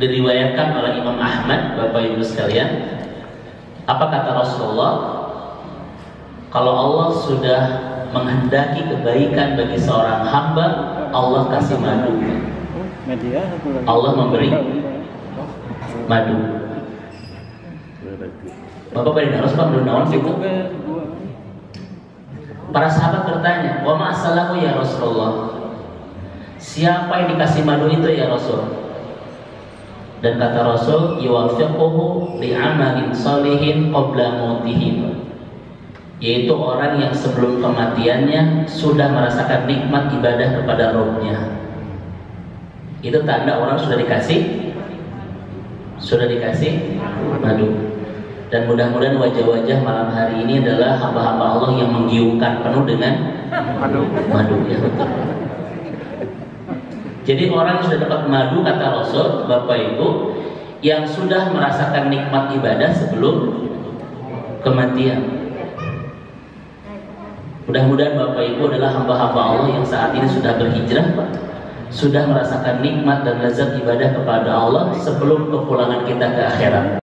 diriwayatkan oleh Imam Ahmad, Bapak Ibu sekalian. Apa kata Rasulullah? Kalau Allah sudah menghendaki kebaikan bagi seorang hamba, Allah kasih madu. Allah memberi madu. Bapak beri harus Pak belum naon sih. Para sahabat bertanya, "Wa ma asalahu ya Rasulullah?" Siapa yang dikasih madu itu ya Rasul? Dan kata Rasul, "Yuwaffiquhu li'amalin shalihin qabla mautihi." Yaitu orang yang sebelum kematiannya sudah merasakan nikmat ibadah kepada Rabb-nya. Itu tanda orang sudah dikasih madu. Dan mudah-mudahan wajah-wajah malam hari ini adalah hamba-hamba Allah yang menggiungkan penuh dengan madu ya betul. Jadi orang yang sudah dapat madu, kata Rasul, Bapak Ibu, yang sudah merasakan nikmat ibadah sebelum kematian. Mudah-mudahan Bapak Ibu adalah hamba-hamba Allah yang saat ini sudah berhijrah, Pak. Sudah merasakan nikmat dan lezat ibadah kepada Allah sebelum kepulangan kita ke akhirat.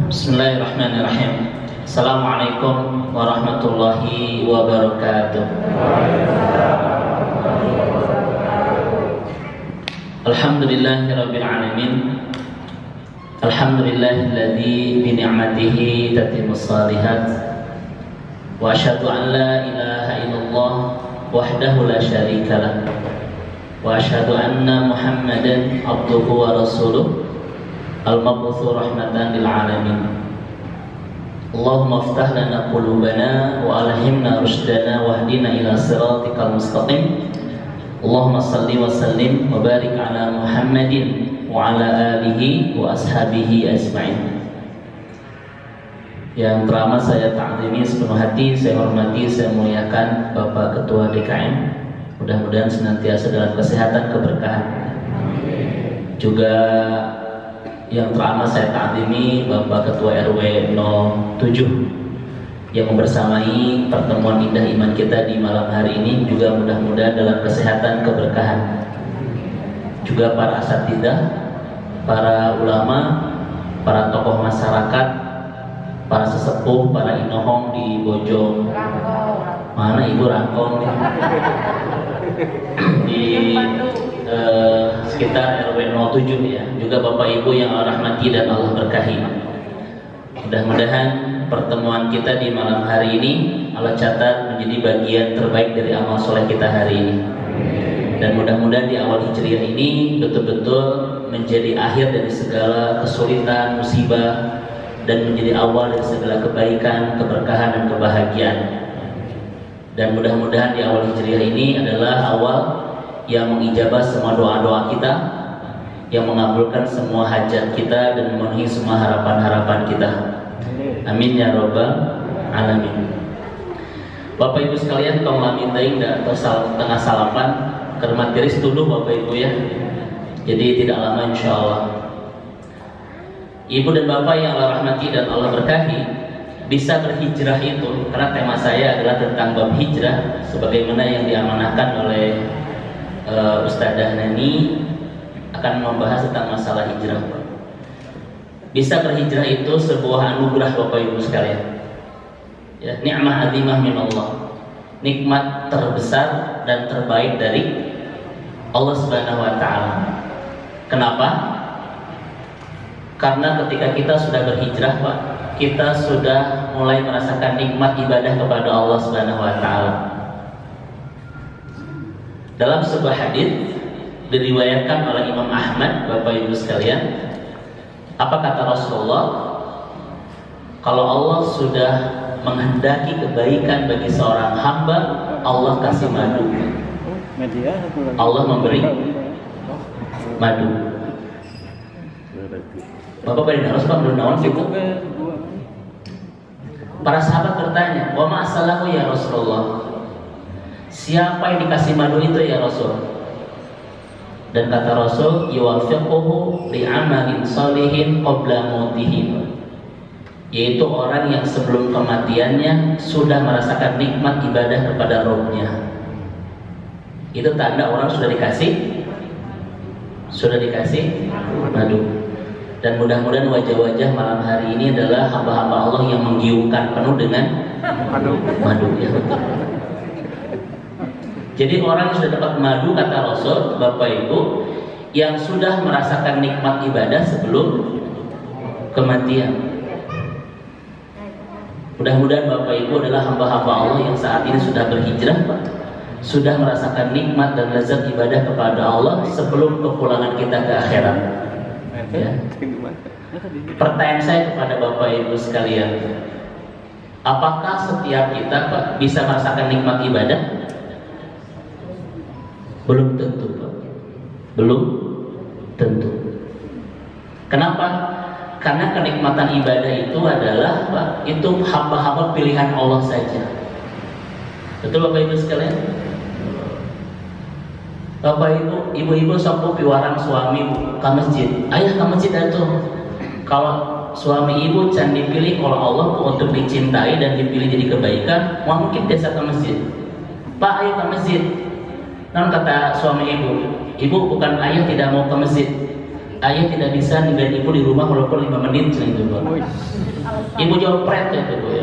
Bismillahirrahmanirrahim. Assalamualaikum warahmatullahi wabarakatuh. Alhamdulillahirabbil alamin. Alhamdulillahilladzi bi ni'matihi tatimmus shalihat. Wa asyhadu an la ilaha illallah wahdahu la syarikalah. Wa asyhadu anna Muhammadan abduhu wa rasuluh al-mab'utsu rahmatan lil alamin. Allahumma iftah lana qulubana wa alhimna rushdana wahdina ila siratikal mustaqim. Allahumma salli wa sallim wa barik ala Muhammadin wa ala alihi wa ashabihi ajma'in. Yang teramat saya ta'zimi sepenuh hati, saya hormati, saya muliakan Bapak Ketua DKM. Mudah-mudahan senantiasa dalam kesehatan, keberkahan. Juga yang teramat saya ta'zimi Bapak Ketua RW 07 yang membersamai pertemuan indah iman kita di malam hari ini, juga mudah-mudahan dalam kesehatan, keberkahan. Juga para asatidzah, para ulama, para tokoh masyarakat, para sesepuh, para inohong di Bojong. Mana Ibu Rangkong nih? Di sekitar RW 07 ya. Juga Bapak Ibu yang Allah rahmati dan Allah berkahi. Mudah-mudahan pertemuan kita di malam hari ini Allah catat menjadi bagian terbaik dari amal soleh kita hari ini. Dan mudah-mudahan di awal hijriah ini betul-betul menjadi akhir dari segala kesulitan, musibah, dan menjadi awal dari segala kebaikan, keberkahan, dan kebahagiaan. Dan mudah-mudahan di awal hijriah ini adalah awal yang mengijabah semua doa-doa kita, yang mengabulkan semua hajat kita dan memenuhi semua harapan-harapan kita. Amin ya rabbal alamin. Bapak Ibu sekalian, tong lamin teuing da tengah salapan kermat tiris tuduh Bapak Ibu ya. Jadi tidak lama insyaallah. Ibu dan Bapak yang Allah rahmati dan Allah berkahi, bisa berhijrah itu karena tema saya adalah tentang bab hijrah sebagaimana yang diamanahkan oleh Ustadzah Nani akan membahas tentang masalah hijrah. Bisa berhijrah itu sebuah anugerah Bapak Ibu sekalian. Ya, nikmah azimah min Allah. Nikmat terbesar dan terbaik dari Allah Subhanahu wa taala. Kenapa? Karena ketika kita sudah berhijrah, Pak, kita sudah mulai merasakan nikmat ibadah kepada Allah Subhanahu wa taala. Dalam sebuah hadis diriwayatkan oleh Imam Ahmad, Bapak Ibu sekalian, apa kata Rasulullah? Kalau Allah sudah menghendaki kebaikan bagi seorang hamba, Allah kasih madu. Allah memberi madu. Bapak beri harus Pak belum naon sih. Para sahabat bertanya, "Wa ma asalahu ya Rasulullah?" Siapa yang dikasih madu itu ya Rasul? Dan kata Rasul, "Yuwaffiquhu li'amalin shalihin qabla mautihi." Yaitu orang yang sebelum kematiannya sudah merasakan nikmat ibadah kepada Rabb-nya. Itu tanda orang sudah dikasih madu. Dan mudah-mudahan wajah-wajah malam hari ini adalah hamba-hamba Allah yang menggiurkan penuh dengan madu. Ya betul. Jadi orang yang sudah dapat madu, kata Rasul, Bapak Ibu, yang sudah merasakan nikmat ibadah sebelum kematian. Mudah-mudahan Bapak Ibu adalah hamba-hamba Allah yang saat ini sudah berhijrah, Pak, sudah merasakan nikmat dan lezat ibadah kepada Allah sebelum kepulangan kita ke akhirat. Ya. Pertanyaan saya kepada Bapak Ibu sekalian, apakah setiap kita, Pak, bisa merasakan nikmat ibadah? Belum tentu, Pak. Belum tentu. Kenapa? Karena kenikmatan ibadah itu adalah, Pak, itu hamba-hamba pilihan Allah saja. Betul Bapak Ibu sekalian? Bapak Ibu, ibu-ibu sok piwarang suami ke masjid. Ayah ke masjid atuh. Kalau suami ibu can dipilih kalau Allah untuk dicintai dan dipilih jadi kebaikan, mau mungkin desa ke masjid. Pak, ayo ke masjid. Namun kata suami ibu bukan ayah tidak mau ke masjid. Ayah tidak bisa ninggalin ibu di rumah walaupun 5 menit gitu, Pak. Ibu jawab pret itu, Bu, ya.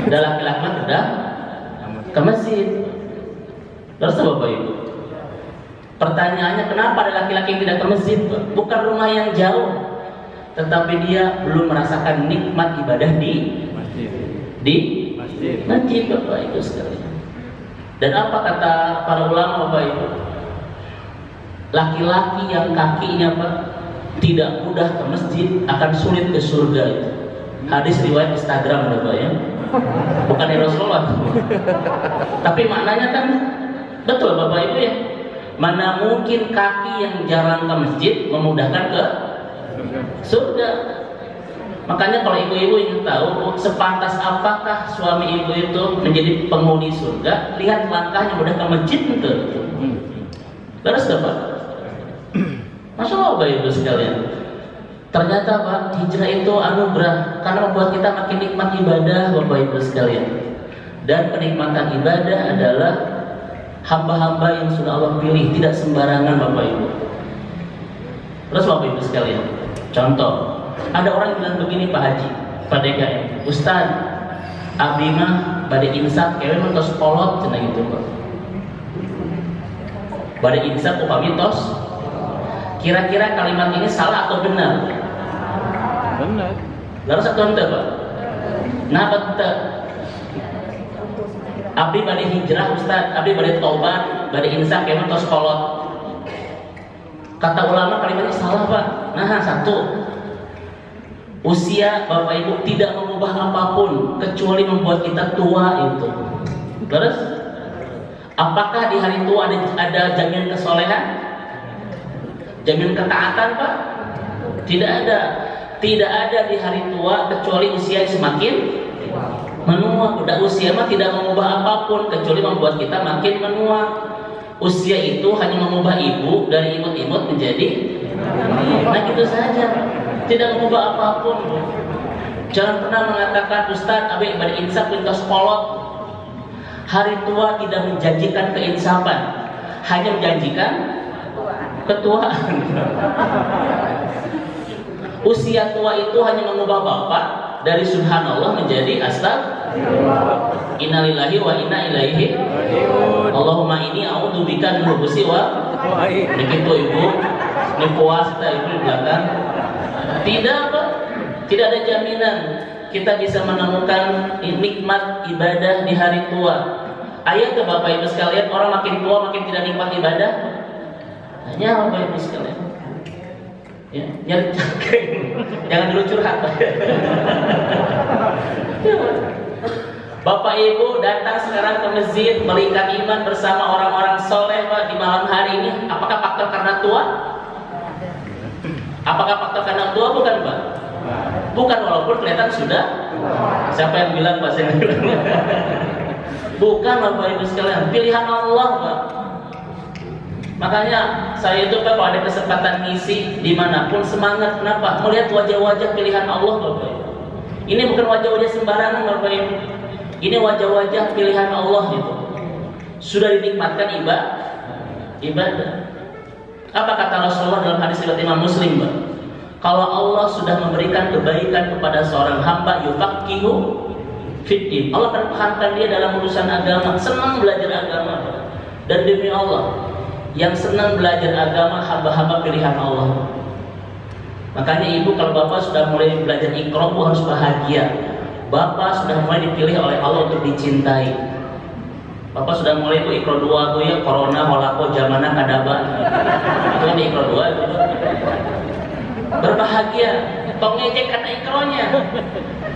Ada laki-laki udah ke masjid. Terus Bapak Ibu, pertanyaannya kenapa ada laki-laki yang tidak ke masjid, Pak? Bukan rumah yang jauh, tetapi dia belum merasakan nikmat ibadah di masjid, Bapak Ibu sekalian. Dan apa kata para ulama, Bapak Ibu? Laki-laki yang kakinya, Pak, tidak mudah ke masjid akan sulit ke surga itu. Hadis riwayat Instagram, Bapak, ya. Bukan dari Rasulullah. Tapi maknanya kan betul, Bapak Ibu, ya. Mana mungkin kaki yang jarang ke masjid memudahkan ke surga. Makanya kalau ibu-ibu ingin tahu sepantas apakah suami ibu itu menjadi penghuni surga, lihat langkahnya mudah ke masjid itu. Terus Bapak, Masya Allah Bapak Ibu sekalian, ternyata Pak, hijrah itu anugerah karena membuat kita makin nikmat ibadah, Bapak Ibu sekalian. Dan kenikmatan ibadah adalah hamba-hamba yang sudah Allah pilih, tidak sembarangan, Bapak Ibu. Terus Bapak Ibu sekalian, contoh, ada orang yang bilang begini, Pak Haji, Pak DKM, Ustaz, abdi mah bade insaf kewe mah tos kolot cenah gitu, Pak. Bade insaf upami tos. Kira-kira kalimat ini salah atau benar? Benar. Lalu satu ente, Pak. Nah, betul. Abdi bade hijrah, Ustaz, abdi bade taubat, bade insaf kewe mah tos kolot. Kata ulama kalimatnya salah, Pak. Nah, satu, usia Bapak Ibu tidak mengubah apapun kecuali membuat kita tua itu. Terus, apakah di hari tua ada jaminan kesolehan? Jaminan ketaatan, Pak? Tidak ada. Tidak ada di hari tua kecuali usia yang semakin menua. Udah usia mah tidak mengubah apapun kecuali membuat kita makin menua. Usia itu hanya mengubah ibu dari imut-imut menjadi, nah itu saja, tidak mengubah apapun. Jangan pernah mengatakan Ustaz, abe ibadah insaf pintas kolot. Hari tua tidak menjanjikan keinsafan, hanya menjanjikan ketuaan. Usia tua itu hanya mengubah bapak dari subhanallah menjadi astagfirullah. Innalillahi wa inna ilaihi raji'un. Allahumma inni a'udzubika min al-khubuthi wa begitu Ibu. Ini puasa Ibu di belakang. Tidak, Pak. Tidak ada jaminan kita bisa menemukan nikmat ibadah di hari tua. Ayo ke Bapak Ibu sekalian, orang makin tua makin tidak nikmat ibadah. Hanya Bapak Ibu sekalian. Ya, nyari cangkeng. Jangan dulu curhat, Pak. Bapak Ibu datang sekarang ke masjid melingkar iman bersama orang-orang soleh, Pak, di malam hari ini. Apakah faktor karena tua? Apakah faktor karena tua? Bukan, Pak. Bukan, walaupun kelihatan sudah. Siapa yang bilang, Pak? Saya bilang. Bukan, Bapak Ibu sekalian. Pilihan Allah, Pak. Makanya saya itu, Pak, kalau ada kesempatan ngisi dimanapun semangat. Kenapa? Melihat wajah-wajah pilihan Allah, Bapak Ibu. Ini bukan wajah-wajah sembarangan, Bapak Ibu. Ini wajah-wajah pilihan Allah itu. Sudah dinikmatkan ibadah. Apa kata Rasulullah dalam hadis riwayat Imam Muslim, Pak? Kalau Allah sudah memberikan kebaikan kepada seorang hamba, yufaqihu fiddin, Allah akan pahamkan dia dalam urusan agama, senang belajar agama. Dan demi Allah, yang senang belajar agama hamba-hamba pilihan Allah. Makanya ibu kalau bapak sudah mulai belajar Iqra, harus bahagia. Bapak sudah mulai dipilih oleh Allah untuk dicintai. Bapak sudah mulai itu Iqra 2 tuh ya, corona walako zamana kadaba. Itu kan Iqra 2 itu. Berbahagia, pengejek karena Iqranya.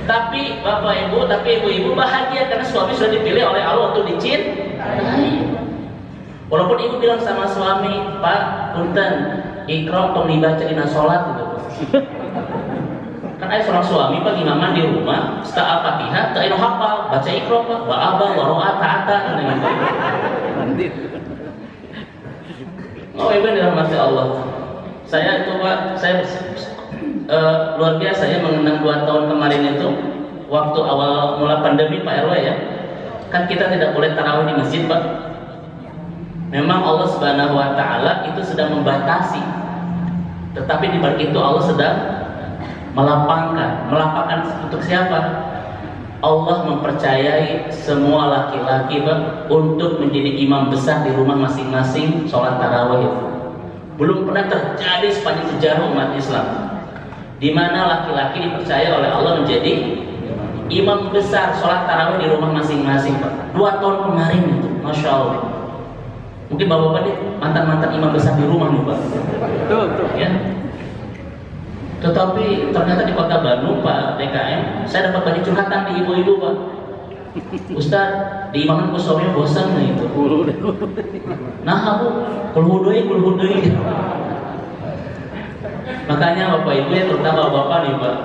Tapi bapak ibu, tapi ibu-ibu bahagia karena suami sudah dipilih oleh Allah untuk dicintai. Walaupun ibu bilang sama suami, Pak, punten, Iqra tong dibaca dina sholat gitu. Kan ada seorang suami Pak imaman di rumah, setelah Al-Fatihah, tak hafal, baca Iqra Pak, wa abang, wa ro'a, ta'ata, gitu. Oh ibu dirahmati Allah. Saya itu Pak, saya luar biasa ya mengenang 2 tahun kemarin itu, waktu awal mula pandemi Pak RW ya, kan kita tidak boleh tarawih di masjid Pak. Memang Allah Subhanahu wa Ta'ala itu sedang membatasi, tetapi di balik itu Allah sedang melapangkan untuk siapa? Allah mempercayai semua laki-laki untuk menjadi imam besar di rumah masing-masing sholat tarawih. Belum pernah terjadi sepanjang sejarah umat Islam di mana laki-laki dipercaya oleh Allah menjadi imam besar sholat tarawih di rumah masing-masing Pak. 2 tahun kemarin itu, Masya Allah. Mungkin bapak-bapak ini mantan-mantan imam besar di rumah nih Pak. Betul. Ya. Tetapi ternyata di Kota Bandung Pak DKM, saya dapat banyak curhatan di ibu-ibu Pak. Ustaz, di imaman kusonya bosan nih itu. Nah aku kulhudui. Makanya bapak ibu ya, terutama bapak nih Pak,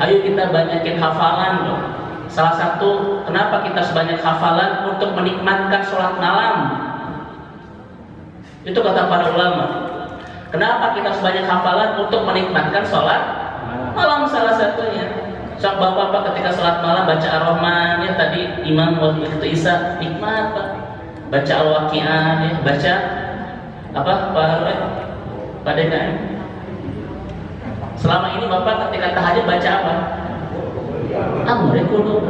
ayo kita banyakin hafalan dong. Salah satu kenapa kita sebanyak hafalan untuk menikmatkan sholat malam. Itu kata para ulama. Kenapa kita sebanyak hafalan untuk menikmatkan sholat malam salah satunya. Sok bapak-bapak ketika sholat malam baca Ar-Rahman ya, tadi imam waktu itu Isa nikmat Pak. Baca Al-Waqi'ah ya, baca apa Pak DKM. Selama ini bapak ketika tahajud baca apa? Amri kulhu,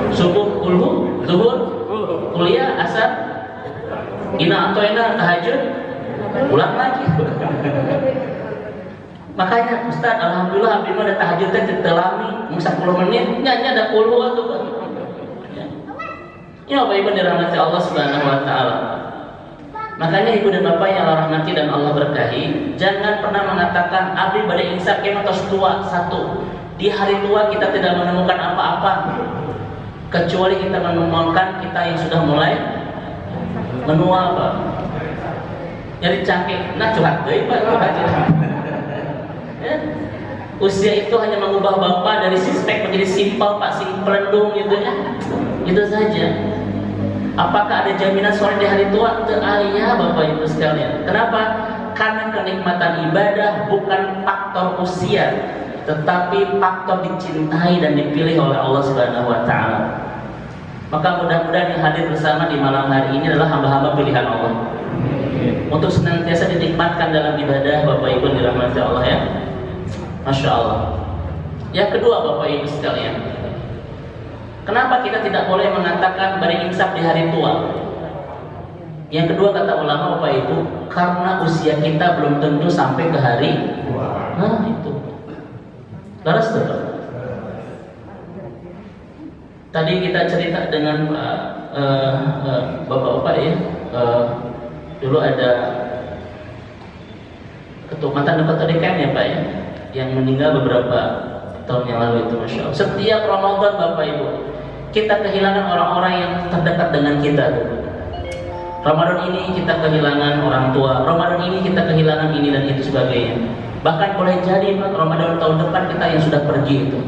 subuh kulhu, zuhur, kuliah, asar, ina atau ina tahajud, ulang lagi. Makanya Ustaz, alhamdulillah abdi mah ada tahajudnya ditelami 10 menit, nyanyi ada kulhu atau Pak. Ya Bapak Ibu dirahmati Allah Subhanahu wa Ta'ala. Makanya ibu dan bapak yang Allah rahmati dan Allah berkahi, jangan pernah mengatakan abdi bade insaf kemat tos tua. Satu, di hari tua kita tidak menemukan apa-apa kecuali kita menemukan kita yang sudah mulai menua Pak. Jadi cangkeh, nah curhat deui Pak, ya. Usia itu hanya mengubah bapak dari sispek menjadi simpel Pak, pelendung gitu ya. Itu saja. Apakah ada jaminan sore di hari tua? Ayah Bapak Ibu sekalian. Kenapa? Karena kenikmatan ibadah bukan faktor usia, tetapi faktor dicintai dan dipilih oleh Allah Subhanahu wa Ta'ala. Maka mudah-mudahan yang hadir bersama di malam hari ini adalah hamba-hamba pilihan Allah untuk senantiasa dinikmatkan dalam ibadah Bapak Ibu dirahmati Allah ya. Masya Allah. Yang kedua Bapak Ibu sekalian, kenapa kita tidak boleh mengatakan bari imsak di hari tua? Yang kedua kata ulama Bapak Ibu, karena usia kita belum tentu sampai ke hari tua. Nah itu. Laras tuh. Tadi kita cerita dengan bapak-bapak ya. Dulu ada mantan ketua DKM ya Pak ya, yang meninggal beberapa tahun yang lalu itu, Masya Allah. Setiap Ramadan Bapak Ibu, kita kehilangan orang-orang yang terdekat dengan kita. Ramadan ini kita kehilangan orang tua, Ramadan ini kita kehilangan ini dan itu sebagainya. Bahkan boleh jadi Pak, Ramadan tahun depan kita yang sudah pergi itu.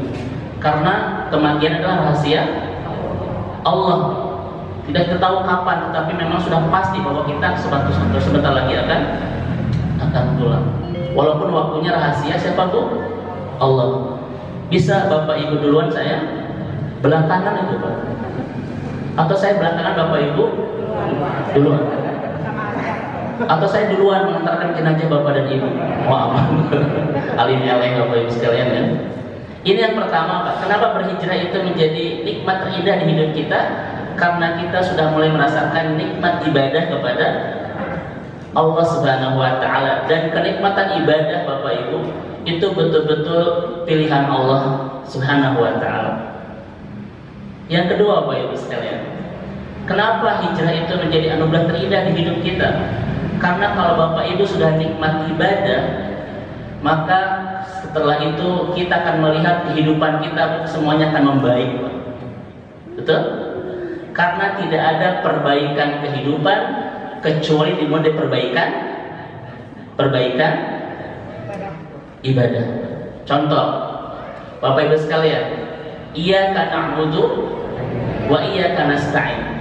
Karena kematian adalah rahasia Allah. Tidak kita tahu kapan, tetapi memang sudah pasti bahwa kita sebentar lagi akan pulang. Walaupun waktunya rahasia siapa Bu? Allah. Bisa Bapak Ibu duluan, saya belakangan itu Pak. Atau saya belakangan Bapak Ibu duluan. Atau saya duluan mengantarkan jenazah bapak dan ibu? Maaf, alim eleng bapak ibu sekalian ya. Ini yang pertama Pak. Kenapa berhijrah itu menjadi nikmat terindah di hidup kita? Karena kita sudah mulai merasakan nikmat ibadah kepada Allah Subhanahu wa Ta'ala. Dan kenikmatan ibadah Bapak Ibu itu betul-betul pilihan Allah Subhanahu wa Ta'ala. Yang kedua Bapak Ibu sekalian, kenapa hijrah itu menjadi anugerah terindah di hidup kita? Karena kalau Bapak Ibu sudah nikmat ibadah, maka setelah itu kita akan melihat kehidupan kita semuanya akan membaik. Betul? Karena tidak ada perbaikan kehidupan kecuali dimulai perbaikan ibadah. Contoh, Bapak Ibu sekalian, iyyaka na'budu wa iyyaka nasta'in.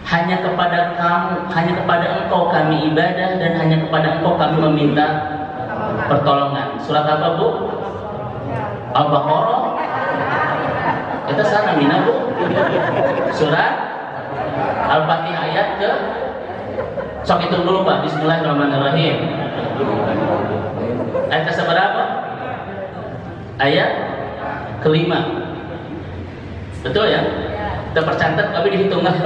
Hanya kepada Engkau kami ibadah dan hanya kepada Engkau kami meminta pertolongan. Surat apa Bu? Al-Baqarah. Kita sana mina Bu. Surat Al-Fatihah ayat ke sok hitung dulu Pak. Bismillahirrahmanirrahim. Ayat ke seberapa? Ayat kelima. Betul ya? Kita percantat tapi dihitung lagi.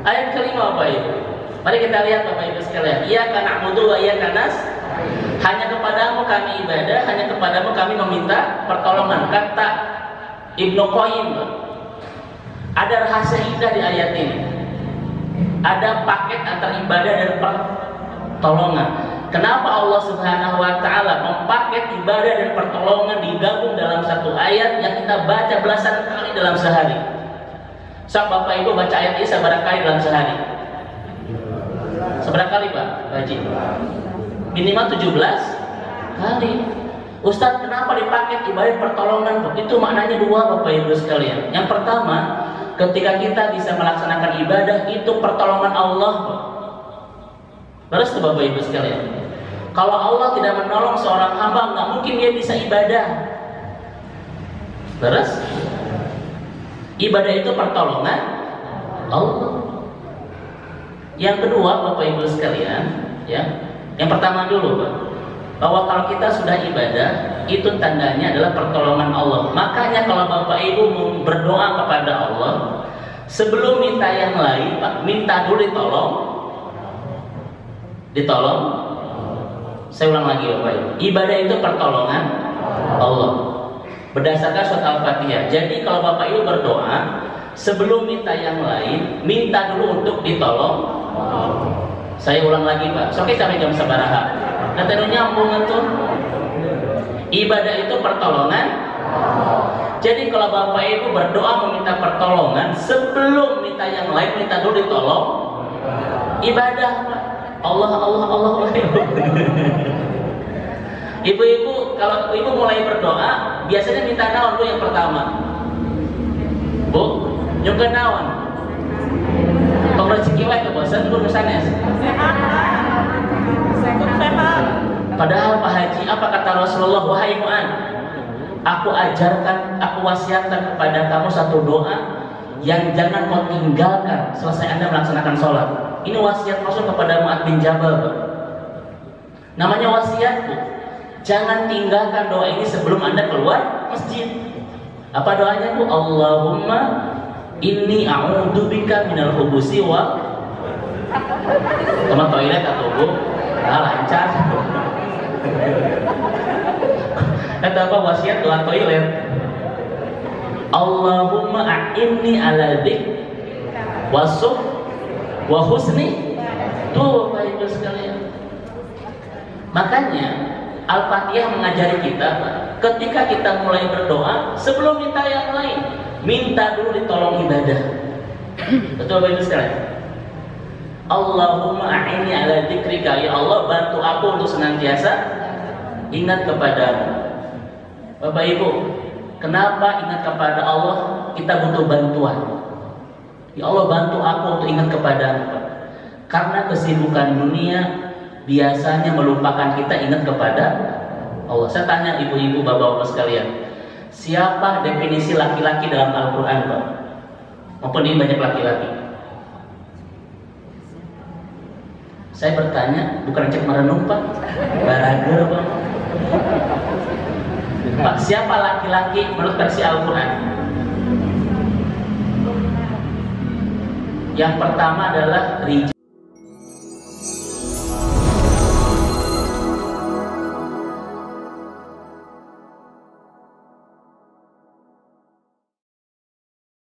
Ayat kelima Bapak Ibu. Mari kita lihat Bapak Ibu sekalian. Iyyaka na'budu wa iyyaka nasta'in. Hanya kepadamu kami ibadah, hanya kepadamu kami meminta pertolongan. Kata Ibnu Qayyim, ada rahasia indah di ayat ini. Ada paket antara ibadah dan pertolongan. Kenapa Allah Subhanahu wa Ta'ala mempaket ibadah dan pertolongan digabung dalam satu ayat yang kita baca belasan kali dalam sehari? Sok Bapak Ibu baca ayat ini seberapa kali dalam sehari? Seberapa kali Pak Haji? Minimal 17 kali. Ustadz, kenapa dipakai ibadah pertolongan? Itu maknanya dua Bapak Ibu sekalian. Yang pertama, ketika kita bisa melaksanakan ibadah, itu pertolongan Allah. Terus Bapak Ibu sekalian, kalau Allah tidak menolong seorang hamba, nggak mungkin dia bisa ibadah. Terus ibadah itu pertolongan Allah. Yang kedua Bapak Ibu sekalian, ya, yang pertama dulu Pak, bahwa kalau kita sudah ibadah, itu tandanya adalah pertolongan Allah. Makanya kalau Bapak Ibu berdoa kepada Allah, sebelum minta yang lain Pak, minta dulu ditolong. Saya ulang lagi Bapak Ibu, ibadah itu pertolongan Allah berdasarkan surat Al-Fatihah. Jadi kalau Bapak Ibu berdoa, sebelum minta yang lain, minta dulu untuk ditolong. Saya ulang lagi Pak, sampai jam sabaraha. Katanya nyambung itu. Ibadah itu pertolongan. Jadi kalau Bapak Ibu berdoa meminta pertolongan, sebelum minta yang lain, minta dulu ditolong. Ibadah Pak. Allah. Ibu-ibu, kalau ibu mulai berdoa, biasanya minta naon dulu yang pertama? Bu, nyuga naon? Tong rezeki wae kebosan dulu sanes. Padahal Pak Haji, apa kata Rasulullah? Wahai Mu'an, aku ajarkan, aku wasiatkan kepada kamu satu doa yang jangan kau tinggalkan selesai Anda melaksanakan sholat. Ini wasiat Rasul kepada Mu'ad bin Jabal. Namanya wasiat, Bu. Jangan tinggalkan doa ini sebelum Anda keluar masjid. Apa doanya Bu? Allahumma inni a'udzubika minal khubusi wa teman toilet atau Bu? Lancar. Kata apa wasiat doa toilet? Allahumma a'inni ala dzikr wa syukr wa husni. Tuh Bapak Ibu sekalian. Makanya Al-Fatihah mengajari kita, ketika kita mulai berdoa, sebelum minta yang lain, minta dulu ditolong ibadah. Betul Bapak Ibu sekalian? Allahumma a'inni ala dzikrika, ya Allah bantu aku untuk senantiasa ingat kepadamu. Bapak Ibu, kenapa ingat kepada Allah kita butuh bantuan? Ya Allah bantu aku untuk ingat kepadamu. Karena kesibukan dunia biasanya melupakan kita ingat kepada Allah. Saya tanya ibu-ibu, bapak-bapak sekalian, siapa definisi laki-laki dalam Al-Quran Pak? Maupun ini banyak laki-laki. Saya bertanya, bukan cek merenung Pak, barager Pak. Pak, siapa laki-laki menurut versi Al-Quran? Yang pertama adalah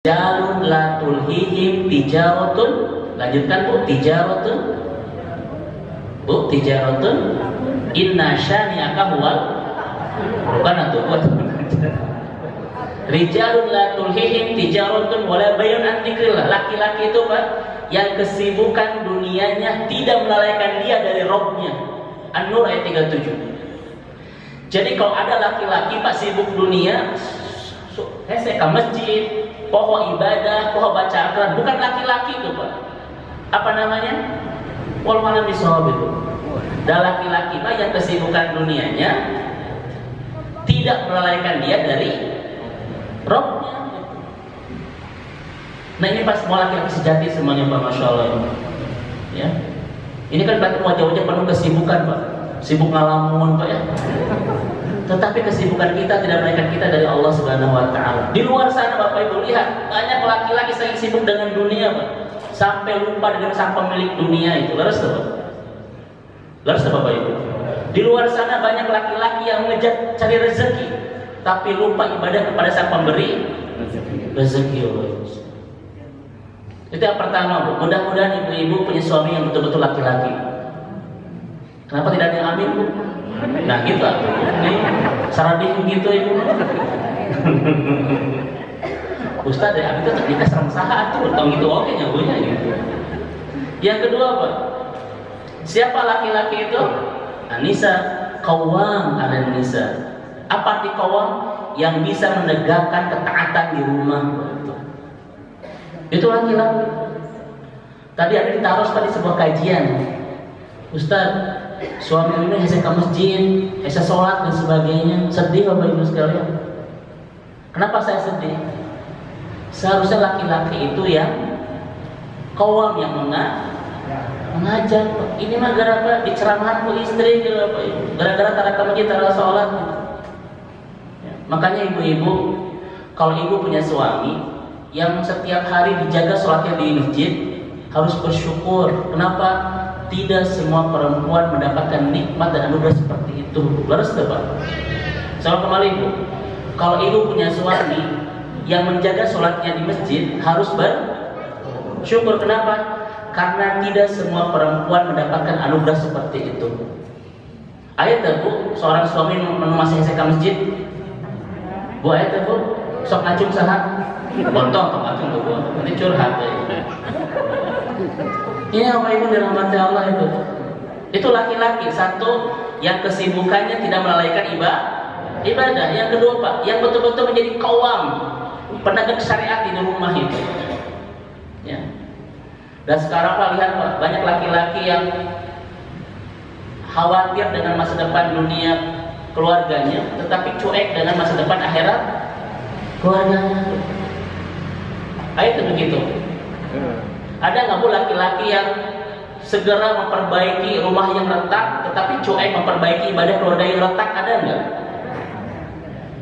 rijalun la tulhihim tijaratun. Lanjutkan Bu, tijaratun. Bu, tijaratun inna syani'aka huwal. Bukan atau buat. Rijalun la tulhihim tijaratun wala bay'un an dzikrillah. Laki-laki itu Pak yang kesibukan dunianya tidak melalaikan dia dari Rabb-nya. An-Nur ayat 37. Jadi kalau ada laki-laki Pak sibuk dunia, saya ke masjid, poho ibadah, poho baca Al-Quran, bukan laki-laki itu Pak. Apa namanya? Wal malam bisawab itu. Dan laki-laki Pak yang kesibukan dunianya tidak melalaikan dia dari Rabb-nya. Nah ini pas semua laki-laki sejati semuanya Pak, Masya Allah ya. Ini kan berarti wajah-wajah penuh kesibukan Pak, sibuk ngalamun Pak ya. Tetapi kesibukan kita tidak menaikkan kita dari Allah Subhanahu Wa Taala. Di luar sana Bapak Ibu lihat banyak laki-laki yang sibuk dengan dunia Pak, sampai lupa dengan sang pemilik dunia itu. Laras Pak, laras Bapak Ibu. Di luar sana banyak laki-laki yang mengejar cari rezeki, tapi lupa ibadah kepada sang pemberi rezeki. Itu yang pertama Bu. Mudah-mudahan ibu-ibu punya suami yang betul-betul laki-laki. Kenapa tidak ada yang amin Bu? Nah gitu ini saradih gitu ibu. Ustaz ya, itu nikah serem saha tuh, tong gitu oke nyabunya gitu. Yang kedua Pak, siapa laki-laki itu? Anisa qawwam 'alan nisa. Apa arti qawwam? Yang bisa menegakkan ketaatan di rumah. Itu laki-laki. Tadi ada ditaruh di sebuah kajian. Ustaz, suami ini hanya ke masjid, hanya sholat dan sebagainya. Sedih Bapak Ibu sekalian. Kenapa saya sedih? Seharusnya laki-laki itu yang qawwam, yang mengajar. Ini mah gara-gara diceramahan ku istri gitu Bapak Ibu. Gara-gara tarak ke masjid, tarak sholat. Makanya ibu-ibu, kalau ibu punya suami yang setiap hari dijaga sholatnya di masjid, harus bersyukur. Kenapa? Tidak semua perempuan mendapatkan nikmat dan anugerah seperti itu. Laras Pak. Sama kembali Bu, kalau ibu punya suami yang menjaga sholatnya di masjid, harus bersyukur. Kenapa? Karena tidak semua perempuan mendapatkan anugerah seperti itu. Ayat Bu, seorang suami masih ke masjid. Bu ayat Bu, sok ngacung saha? Bontong sok ngacung Bu. Nanti curhat ya. Ini apa Ibu dirahmati Allah itu? Itu laki-laki satu yang kesibukannya tidak melalaikan ibadah. Yang kedua Pak, yang betul-betul menjadi qawwam, penegak syariat di rumah itu. Ya. Dan sekarang Pak lihat Pak, banyak laki-laki yang khawatir dengan masa depan dunia keluarganya, tetapi cuek dengan masa depan akhirat keluarganya. Itu begitu. Ada nggak Bu laki-laki yang segera memperbaiki rumah yang retak, tetapi cuek memperbaiki ibadah keluarga yang retak? Ada nggak?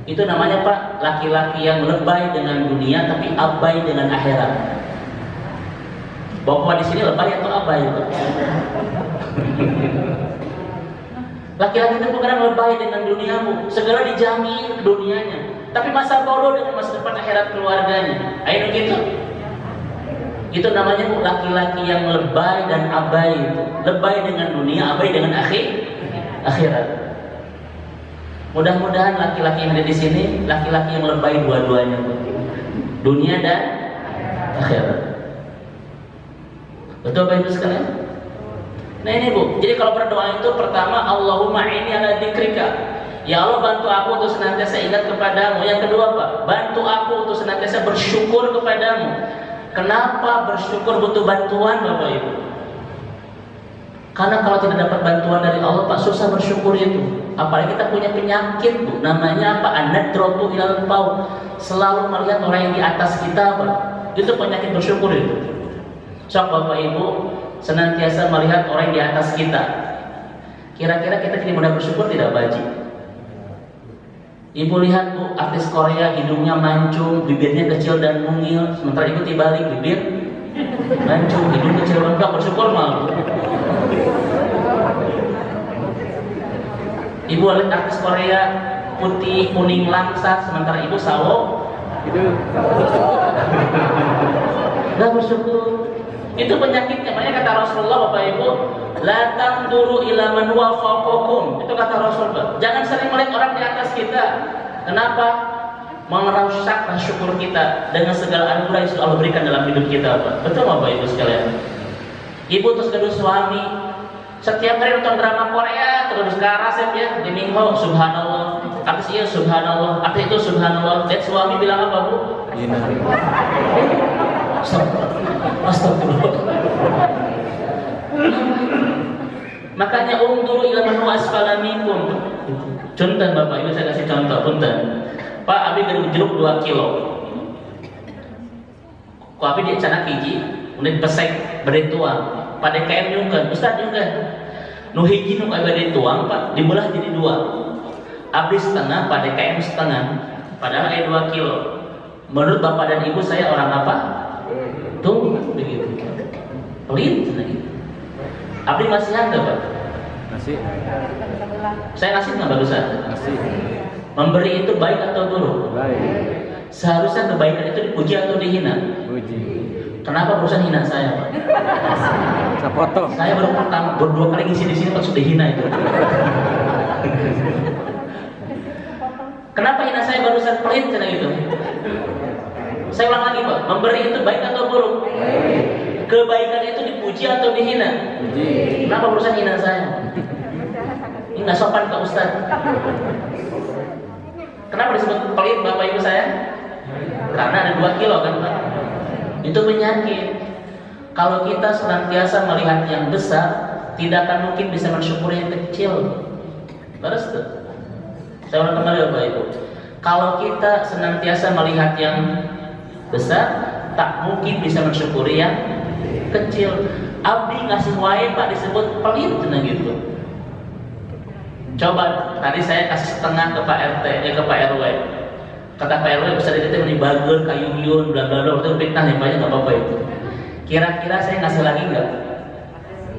Itu namanya Pak laki-laki yang lebay dengan dunia tapi abai dengan akhirat. Bapak di sini lebay atau abai Pak? Laki-laki itu bukan lebay dengan dunia Bu, segera dijamin dunianya, tapi masa bodoh dengan masa depan akhirat keluarganya. Ayo gitu. Itu namanya laki-laki yang lebay dan abai itu. Lebay dengan dunia, abai dengan akhirat. Mudah-mudahan laki-laki yang ada di sini laki-laki yang lebay dua-duanya, dunia dan akhirat. Betul Bapak Ibu sekalian? Nah ini Bu, jadi kalau berdoa itu pertama Allahumma inni ala dzikrika. Ya Allah bantu aku untuk senantiasa ingat kepadamu. Yang kedua Pak, bantu aku untuk senantiasa bersyukur kepadamu. Kenapa bersyukur butuh bantuan Bapak Ibu? Karena kalau tidak dapat bantuan dari Allah Pak, susah bersyukur itu. Apalagi kita punya penyakit Bu, namanya apa? An-nadratu ilal maut. Selalu melihat orang yang di atas kita Pak. Itu penyakit bersyukur itu. So Bapak Ibu, senantiasa melihat orang di atas kita. Kira-kira kita jadi mudah bersyukur tidak, Baji? Ibu lihat Bu, artis Korea hidungnya mancung, bibirnya kecil dan mungil, sementara ibu dibalik bibir mancung, hidung kecil banget, bersyukur malu. Ibu lihat artis Korea putih, kuning, langsat, sementara ibu sawo nggak bersyukur. Itu penyakitnya. Makanya kata Rasulullah, Bapak Ibu, la tanduru ila man huwa fawqakum. Itu kata Rasulullah. Jangan sering melihat orang di atas kita. Kenapa? Merusak syukur kita dengan segala anugerah yang sudah Allah berikan dalam hidup kita, Pak. Betul Bapak Ibu sekalian? Ibu terus kedua suami setiap hari nonton drama Korea terus ke Rasep ya, di Mingho, subhanallah. Artis iya subhanallah, artis itu subhanallah. Dan suami bilang apa, Bu? Astagfirullah. Makanya unduru ila man huwa asfala minkum. Contoh Bapak Ibu, saya kasih contoh punten. Pak abi jeruk 2 kilo. Ku abi dia cana hiji, udah pesek beri tuang. Pada KM nyungkeun, Ustaz nyungkeun. Nu hiji nu beri tuang, Pak, dibelah jadi 2. Abi setengah, pada KM setengah. Padahal 2 kilo. Menurut Bapak dan Ibu saya orang apa? Tuh begitu. Pelit lagi. Abdi masih ada, Pak? Masih. Saya ngasih nggak barusan? Masih. Memberi itu baik atau buruk? Baik. Seharusnya kebaikan itu dipuji atau dihina? Puji. Kenapa barusan hina saya, Pak? Saya potong. Saya baru pertama, baru 2 kali ngisi di sini Pak sudah hina itu. Kenapa hina saya barusan pelit karena gitu? Saya ulang lagi Pak, memberi itu baik atau buruk? Kebaikan itu dipuji atau dihina? Puji. Kenapa barusan hina saya? Ini nggak sopan Pak Ustaz. Kenapa disebut pelit Bapak Ibu saya? Karena ada 2 kilo kan Pak? Itu penyakit. Kalau kita senantiasa melihat yang besar, tidak akan mungkin bisa mensyukuri yang kecil. Terus tuh. Saya ulang kembali Bapak Ibu. Kalau kita senantiasa melihat yang besar, tak mungkin bisa mensyukuri yang kecil. Abdi ngasih wae Pak disebut pelit nah gitu. Coba tadi saya kasih setengah ke Pak RT, ke Pak RW. Kata Pak RW bisa dititip di bager, kayuyun, bla bla bla, itu fitnah ya Pak, nggak apa-apa itu. Kira-kira saya ngasih lagi nggak?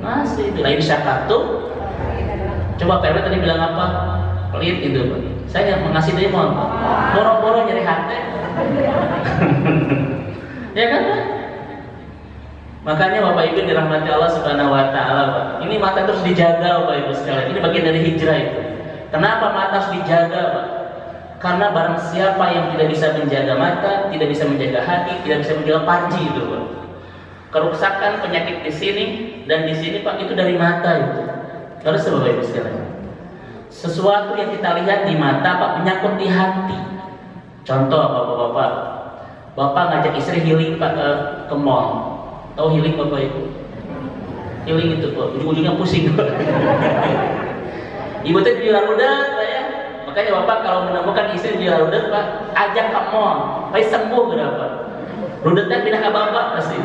Masih. Lain syakatu. Coba Pak RW tadi bilang apa? Pelit itu Pak. Saya yang mengasih tadi mau apa? Boro-boro nyari hati. Ya kan Pak? Makanya Bapak Ibu dirahmati Allah Subhanahu wa taala, Pak. Ini mata terus dijaga Bapak Ibu sekalian. Ini bagian dari hijrah itu. Kenapa mata harus dijaga, Pak? Karena barang siapa yang tidak bisa menjaga mata, tidak bisa menjaga hati, tidak bisa menjaga panji itu, Pak. Kerusakan penyakit di sini dan di sini, Pak, itu dari mata itu. Terus Bapak Ibu sekalian. Sesuatu yang kita lihat di mata, Pak, menyangkut di hati. Contoh, Bapak-bapak. Bapak ngajak istri healing Pak ke mall. Tahu healing Bapak Ibu? Healing itu Pak, ujung-ujungnya pusing Pak. Ibu tuh jual udah Pak ya. Makanya Bapak kalau menemukan istri jual udah Pak, ajak ke mall, pasti sembuh berapa? Rudetnya pindah ke Bapak pasti.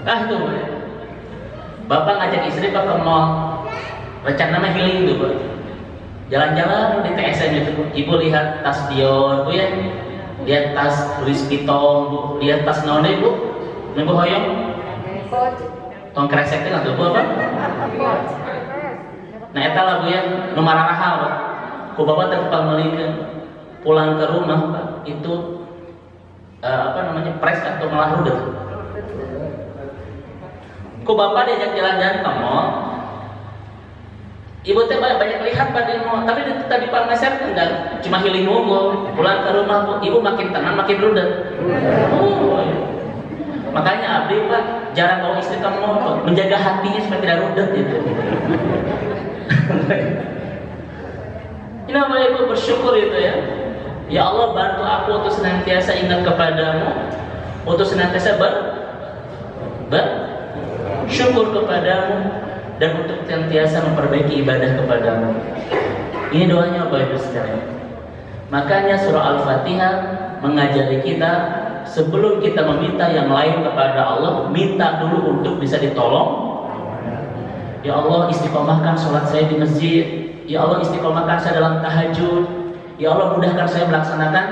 Itu Pak. Bapak ngajak istri Pak ke mall, rencana nama healing itu Pak. Jalan-jalan di TSM itu Ibu lihat tas Dior Bu ya. Lihat tas Louis Vuitton, Bu. Lihat tas naonnya Bu. Ibu hoyong. Tong kresek teh atuh Bu apa? Nah eta lah Bu ya, nu mararahal Pak. Ku Bapak teh pameulikeun pulang ke rumah Pak, itu pres atau malah rudet. Ku Bapak diajak jalan-jalan ke mall. Ibu teh banyak lihat Pak di mall, tapi tadi Pak Meser enggak cuma healing unggul. Pulang ke rumah Bu, Ibu makin tenang, makin rudet. Oh, iya. Makanya Abdi Pak jarang bawa istri ke mall Pak, menjaga hatinya supaya tidak rudet gitu. Ini namanya Ibu bersyukur itu ya. Ya Allah bantu aku untuk senantiasa ingat kepadamu, untuk senantiasa bersyukur kepadamu, dan untuk senantiasa memperbaiki ibadah kepadamu. Ini doanya Bapak Ibu sekalian. Makanya surah Al-Fatihah mengajari kita sebelum kita meminta yang lain kepada Allah, minta dulu untuk bisa ditolong. Ya Allah, istiqomahkan sholat saya di masjid. Ya Allah, istiqomahkan saya dalam tahajud. Ya Allah, mudahkan saya melaksanakan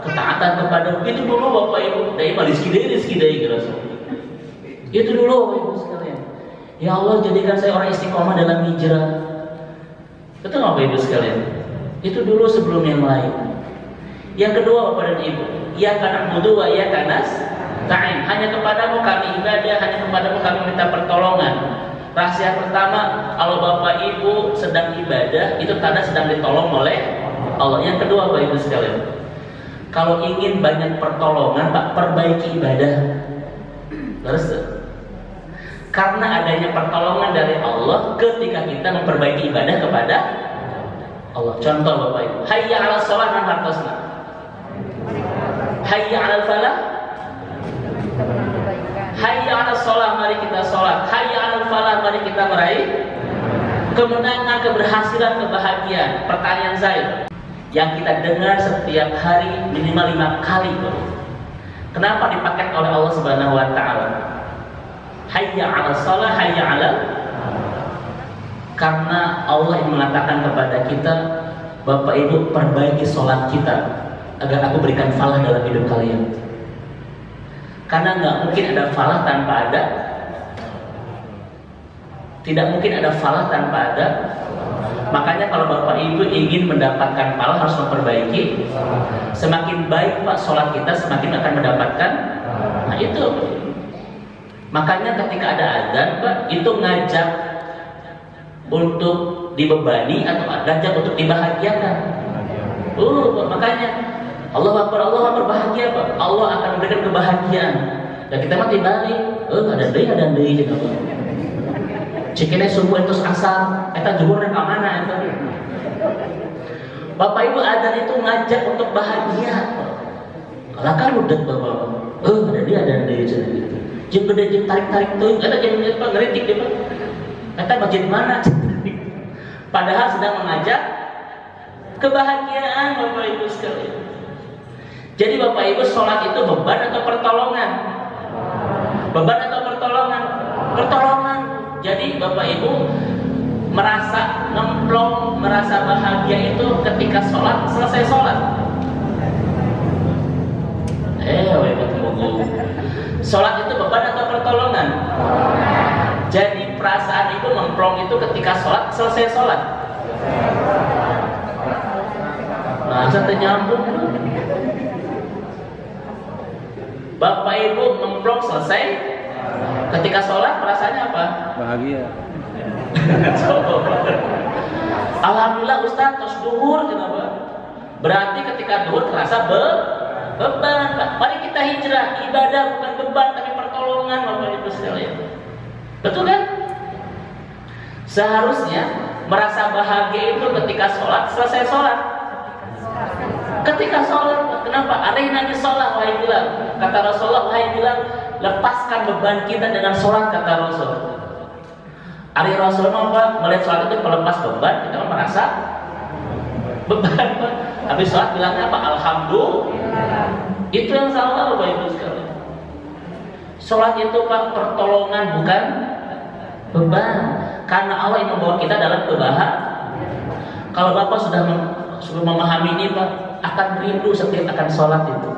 ketaatan kepada. Itu dulu Bapak Ibu. Dari rizki gitu. Itu dulu Bapak Ibu sekalian. Ya Allah, jadikan saya orang istiqomah dalam hijrah. Betul Bapak Ibu sekalian? Itu dulu sebelum yang lain. Yang kedua Bapak dan Ibu, iyyaka na'budu wa iyyaka nasta'in. Hanya kepadamu kami ibadah, hanya kepadamu kami minta pertolongan. Rahasia pertama, kalau Bapak Ibu sedang ibadah, itu tanda sedang ditolong oleh Allah. Yang kedua Bapak Ibu sekalian, kalau ingin banyak pertolongan, Pak, perbaiki ibadah. Terus, karena adanya pertolongan dari Allah ketika kita memperbaiki ibadah kepada Allah. Contoh Bapak Ibu, hayya 'alas shalah dan hartosna. Hayya 'alal falah. Hayya 'alas shalah, mari kita sholat. Hayya 'alal falah, mari kita meraih kemenangan, keberhasilan, kebahagiaan. Pertanyaan saya yang kita dengar setiap hari minimal 5 kali, kenapa dipakai oleh Allah Subhanahu wa taala? Hayya 'alas shalah, hayya 'alal. Karena Allah yang mengatakan kepada kita, Bapak Ibu, perbaiki sholat kita agar aku berikan falah dalam hidup kalian. Karena nggak mungkin ada falah tanpa ada, tidak mungkin ada falah tanpa ada. Makanya kalau Bapak Ibu ingin mendapatkan falah harus memperbaiki. Semakin baik Pak sholat kita, semakin akan mendapatkan. Nah itu. Makanya ketika ada azan Pak, itu ngajak untuk dibebani atau ngajak untuk dibahagiakan. Makanya Allah Akbar bahagia Pak. Allah akan memberikan kebahagiaan. Dan kita mati balik, ada deui juga Pak. Cikene subuh itu asar, eta zuhur ka mana eta. Bapak Ibu, azan itu ngajak untuk bahagia. Kalau kan udah Bapak, ada deui cenah gitu. Jeung gede jeung tarik-tarik teuing, eta jeung ngeritik dia Pak. Eta masjid mana? Padahal sedang mengajak kebahagiaan Bapak Ibu sekalian. Jadi Bapak Ibu, sholat itu beban atau pertolongan? Beban atau pertolongan? Pertolongan. Jadi Bapak Ibu merasa ngemplong, merasa bahagia itu ketika sholat, selesai sholat. Sholat itu beban atau pertolongan? Jadi perasaan itu ngemplong itu ketika sholat, selesai sholat. Nah, sampai nyambung. Bapak Ibu ngemplong selesai, ketika sholat perasaannya apa? Bahagia. Alhamdulillah Ustaz, terus duhur kenapa? Berarti ketika duhur terasa beban. Mari kita hijrah, ibadah bukan beban tapi pertolongan Bapak Ibu sekalian. Betul kan? Seharusnya merasa bahagia itu ketika sholat, selesai sholat. Ketika sholat, kenapa? Arihna bis sholat, wahai Bilal. Kata Rasulullah, wahai Bilal, lepaskan beban kita dengan sholat, kata Rasul. Ari Rasulullah Pak, melihat sholat itu melepas beban, kita merasa beban Pak. Habis sholat bilangnya apa? Alhamdulillah. Itu yang salah Bapak Ibu sekalian. Sholat itu Pak pertolongan, bukan beban. Karena Allah yang membawa kita dalam kebahagiaan. Kalau Bapak sudah memahami ini Pak, akan rindu setiap akan sholat itu.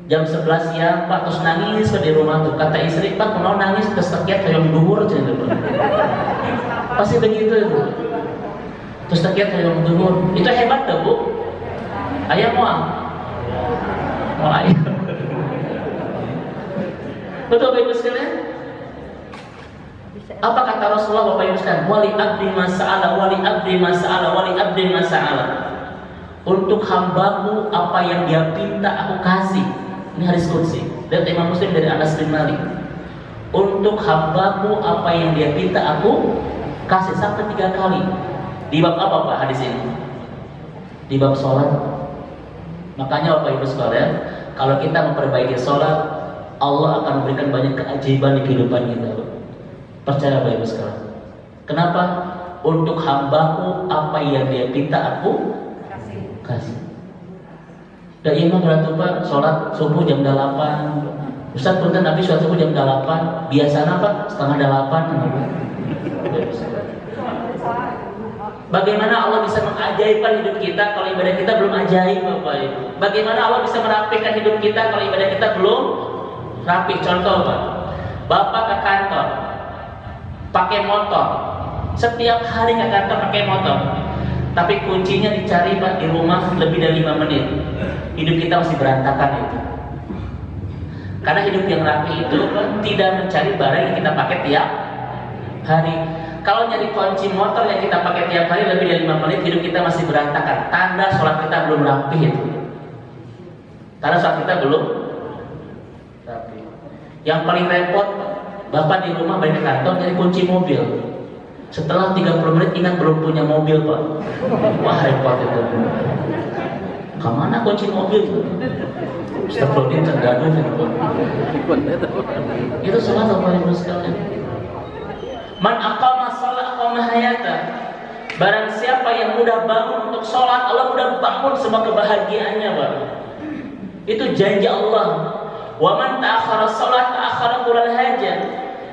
Jam 11 siang Pak, terus nangis di rumah tuh. Kata istri, Pak, mau nangis terus tekiat hoyong duhur cina Pak. Pasti begitu itu. Terus tekiat hoyong duhur. Itu hebat tuh Bu. Ayah mau ayah. Betul Bapak Ibu sekalian? Apa kata Rasulullah Bapak Ibu sekalian? Wali abdi masa'ala, wali abdi masa'ala, wali abdi masa'ala. Untuk hambaku apa yang dia pinta aku kasih. Ini hadis qudsi dari Imam Muslim dari Anas bin Malik. Untuk hambaku apa yang dia pinta aku kasih, sampai 3 kali. Di bab apa Pak hadis ini? Di bab sholat. Makanya Bapak Ibu sekalian, kalau kita memperbaiki sholat, Allah akan memberikan banyak keajaiban di kehidupan kita. Percaya Bapak Ibu sekalian. Kenapa? Untuk hambaku apa yang dia pinta aku kasih. Da imam berarti Pak, sholat subuh jam 8. Ustaz punten tapi sholat subuh jam 8. Biasanya Pak setengah 8. Bagaimana Allah bisa mengajaibkan hidup kita kalau ibadah kita belum ajaib, Bapak Ibu? Bagaimana Allah bisa merapikan hidup kita kalau ibadah kita belum rapi? Contoh Pak, Bapak ke kantor pakai motor, setiap hari ke kantor pakai motor, tapi kuncinya dicari Pak di rumah lebih dari 5 menit. Hidup kita masih berantakan itu. Karena hidup yang rapi itu Pak, tidak mencari barang yang kita pakai tiap hari. Kalau nyari kunci motor yang kita pakai tiap hari lebih dari 5 menit, hidup kita masih berantakan. Tanda sholat kita belum rapi itu. Tanda sholat kita belum rapi. Yang paling repot, Bapak di rumah balik ke kantor nyari kunci mobil. Setelah 30 menit ingat belum punya mobil Pak. Wah repot itu. Kemana kunci mobil? Astagfirullahaladzim tergaduh itu. Itu sholat Bapak Ibu sekalian. Man aqama shalah aqama hayata. Barang siapa yang mudah bangun untuk sholat, Allah mudah bangun semua kebahagiaannya Pak. Itu janji Allah. Wa man ta'akhkhara shalah ta'akhkhara qulal hajat.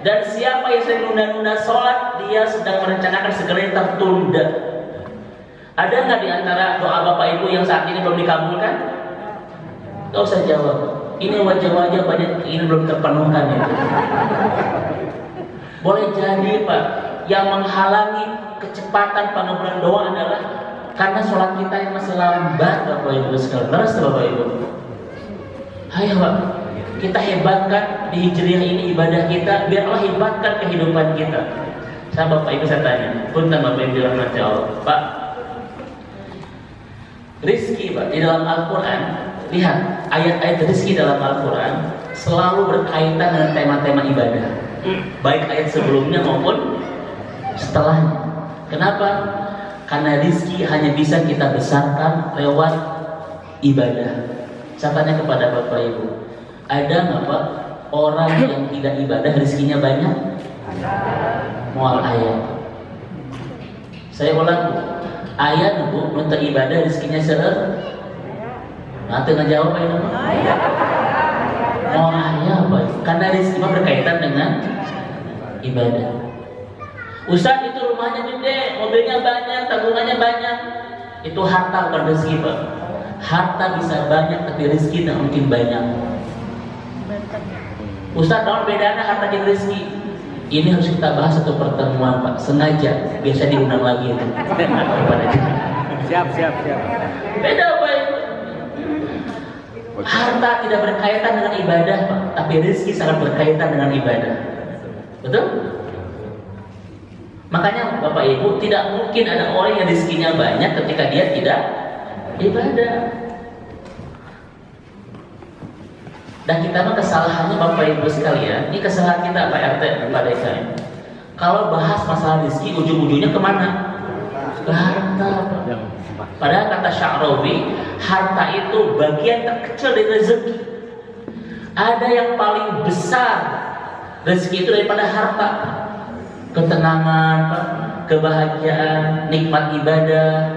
Dan siapa yang sering nunda-nunda sholat, dia sedang merencanakan segala yang tertunda. Ada nggak di antara doa Bapak Ibu yang saat ini belum dikabulkan? Gak usah jawab. Ini wajah-wajah banyak ini belum terpenuhkan itu. Boleh jadi Pak, yang menghalangi kecepatan pengabulan doa adalah karena sholat kita yang masih lambat Bapak Ibu sekalian. Terus Bapak Ibu, ayo Pak, kita hebatkan di Hijriah ini ibadah kita, biar Allah hebatkan kehidupan kita. Saya Bapak Ibu saya tanya, punten Bapak Ibu dirahmati Allah, Pak, rizki Pak di dalam Al-Quran, lihat ayat-ayat rizki dalam Al-Quran selalu berkaitan dengan tema-tema ibadah. Baik ayat sebelumnya maupun setelahnya. Kenapa? Karena rizki hanya bisa kita besarkan lewat ibadah. Saya tanya kepada Bapak Ibu, ada nggak Pak orang yang tidak ibadah rizkinya banyak? Mual ayat. Saya ulang Bu, ayat Bu untuk ibadah rizkinya nanti ngejawab Pak ini. Mual ayat Pak, karena rizki berkaitan dengan ibadah. Ustaz itu rumahnya gede, mobilnya banyak, tabungannya banyak. Itu harta bukan rezeki Pak. Harta bisa banyak tapi rezeki tidak mungkin banyak. Ustaz, naon bedanya harta dan rezeki? Ini harus kita bahas satu pertemuan Pak, sengaja, biasa diundang lagi itu. Siap. Beda Pak. Harta tidak berkaitan dengan ibadah Pak, tapi rezeki sangat berkaitan dengan ibadah. Betul? Makanya Bapak Ibu, tidak mungkin ada orang yang rezekinya banyak ketika dia tidak ibadah. Dan kita mah kesalahannya Bapak Ibu sekalian, ini kesalahan kita Pak RT Pak Desa. Kalau bahas masalah rezeki ujung-ujungnya kemana? Ke harta Pak. Padahal kata Sya'rawi, harta itu bagian terkecil dari rezeki. Ada yang paling besar rezeki itu daripada harta. Ketenangan, kebahagiaan, nikmat ibadah,